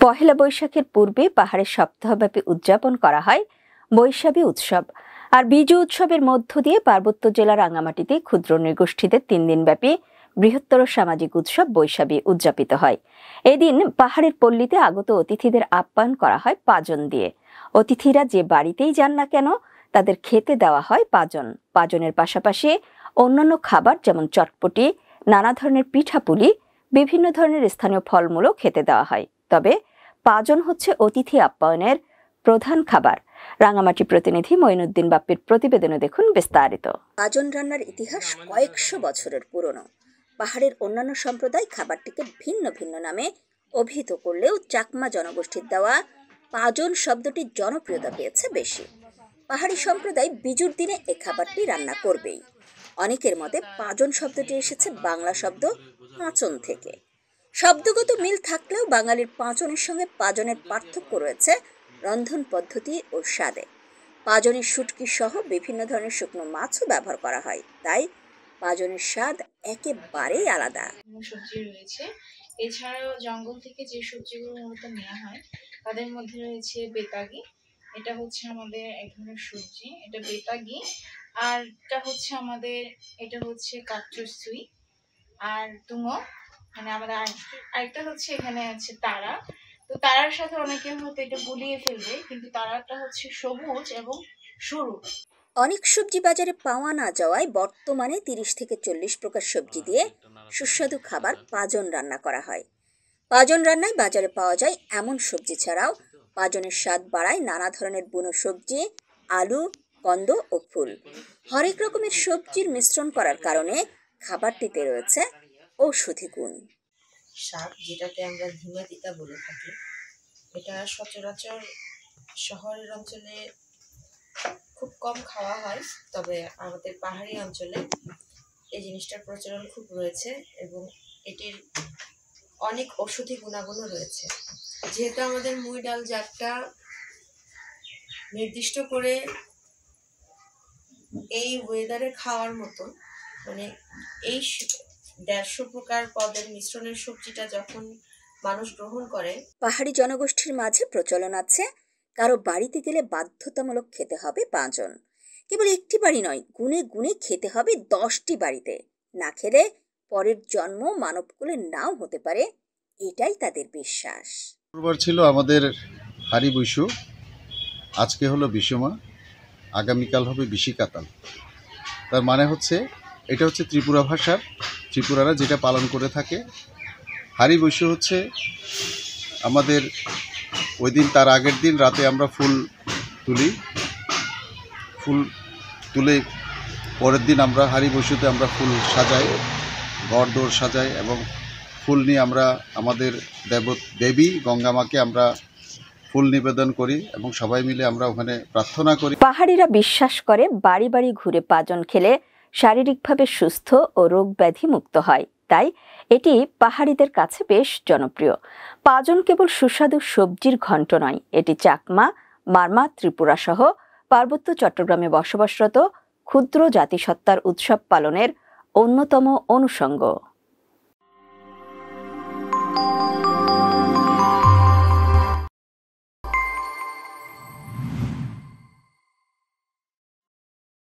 পহেলা বৈশাখের পূর্বে পাহাড়ে সপ্তাহব্যাপী উদযাপন করা হয় বৈশাখী উৎসব। আর বিজু উৎসবের মধ্য দিয়ে পার্বত্য জেলার রাঙামাটিতে ক্ষুদ্র নৃগোষ্ঠীদের 3 দিনব্যাপী বৃহত্তর সামাজিক উৎসব বৈশাখী উদযাপিত হয়। এদিন পাহাড়ের পল্লীতে আগত অতিথিদের আপ্যায়ন করা হয় পাজন দিয়ে। অতিথিরা যে বাড়িতেই যান না কেন তাদের খেতে দেওয়া হয় পাজন। পাজনের পাশাপাশি অন্যান্য খাবার যেমন চটপটি, নানা ধরনের পিঠাপুলি, বিভিন্ন ধরনের স্থানীয় ফলমূলও খেতে দেওয়া হয়। তবে পাজন হচ্ছে অতিথি আপ্যায়নের প্রধান খাবার। রাঙামাটি প্রতিনিধি মঈনুদ্দিন বাপ্পির প্রতিবেদনে দেখুন বিস্তারিত। পাজন রান্নার ইতিহাস কয়েকশো বছরের পুরনো। পাহাড়ের অন্যান্য সম্প্রদায় খাবারটিকে ভিন্ন ভিন্ন নামে অভিহিত করলেও চাকমা জনগোষ্ঠীর দেওয়া পাজন শব্দটি জনপ্রিয়তা পেয়েছে বেশি। পাহাড়ি সম্প্রদায় বিজুর দিনে এ খাবারটি রান্না করবেই। অনেকের মতে পাজন শব্দটি এসেছে বাংলা শব্দ পাঁচন থেকে। শব্দগত মিল থাকলেও বাঙালির পাঁচনের সঙ্গে পাজনের পার্থক্য রয়েছে রন্ধন পদ্ধতি ও স্বাদে। পাজনের শুটকি সহ বিভিন্ন ধরনের শুকনো মাছও ব্যবহার করা হয়, তাই পাজনের স্বাদ একেবারেই আলাদা। সবজি রয়েছে, এছাড়াও জঙ্গল থেকে যে সবজিগুলো মূলত নেওয়া হয় তাদের মধ্যে রয়েছে বেতাগি, এটা হচ্ছে আমাদের এক ধরনের সবজি, এটা বেতাগি। আর এটা হচ্ছে কাকচুই আর তুঙো, মানে আমাদের আরেকটা হচ্ছে এখানে আছে তারা। তো তারার সাথে অনেকে হয়তো এটা গুলিয়ে ফেলবে, কিন্তু তারাটা হচ্ছে সবুজ এবং সরু। অনেক সবজি বাজারে পাওয়া না যাওয়ায় বর্তমানে 30 থেকে 40 প্রকার সবজি দিয়ে সুস্বাদু খাবার পাজন রান্না করা হয়। পাজন রান্নায় বাজারে পাওয়া যায় এমন সবজি ছাড়াও পাজনের স্বাদ বাড়ায় নানা ধরনের বুনো সবজি, আলু, কন্দ ও ফুল। হরেক রকমের সবজির মিশ্রণ করার কারণে খাবারটিতে রয়েছে ঔষধি গুণ। শাক, যেটাকে আমরা ধিমা তিতা বলে থাকি, এটা সচরাচর শহরের অঞ্চলে খুব কম খাওয়া হয়, তবে আমাদের পাহাড়ি অঞ্চলে এই জিনিসটার প্রচলন খুব রয়েছে এবং এটির অনেক ঔষধি গুণাগুণও রয়েছে। যেহেতু আমাদের মুই ডাল জাতটা নির্দিষ্ট করে এই ওয়েদারে খাওয়ার মতো, মানে এই 150 প্রকার পদের মিশ্রণের সবজিটা যখন মানুষ গ্রহণ করে, পাহাড়ি জনগোষ্ঠীর মাঝে প্রচলন আছে কারো বাড়িতে গেলে বাধ্যতামূলক খেতে হবে পাঁজন। কেবল একটি বাড়ি নয়, গুনে গুনে খেতে হবে 10টি বাড়িতে। না খেলে পরের জন্ম মানবকুলে নাও হতে পারে, এটাই তাদের বিশ্বাস। শুক্রবার ছিল আমাদের হারি বৈশু, আজকে হলো বিশ্বমা, আগামীকাল হবে বিশিকাতাল। তার মানে হচ্ছে এটা হচ্ছে ত্রিপুরা ভাষার, ত্রিপুরারা যেটা পালন করে থাকে। হারি বৈশু হচ্ছে আমাদের ওই দিন, তার আগের দিন রাতে আমরা ফুল তুলে পরের দিন আমরা হারি বৈশুতে আমরা ফুল সাজাই, ঘর দোর সাজাই এবং ফুল নিয়ে আমরা আমাদের দেবী গঙ্গা মাকে আমরা ফুল নিবেদন করি এবং সবাই মিলে আমরা ওখানে প্রার্থনা করি। পাহাড়িরা বিশ্বাস করে বাড়ি বাড়ি ঘুরে পাজন খেলে শারীরিকভাবে সুস্থ ও রোগ ব্যাধি মুক্ত হয়, তাই এটি পাহাড়িদের কাছে বেশ জনপ্রিয়। পাজন কেবল সুস্বাদু সবজির ঘন্ট নয়, এটি চাকমা, মারমা, ত্রিপুরা সহ পার্বত্য চট্টগ্রামে বসবাসরত ক্ষুদ্র জাতিসত্তার উৎসব পালনের অন্যতম অনুষঙ্গ।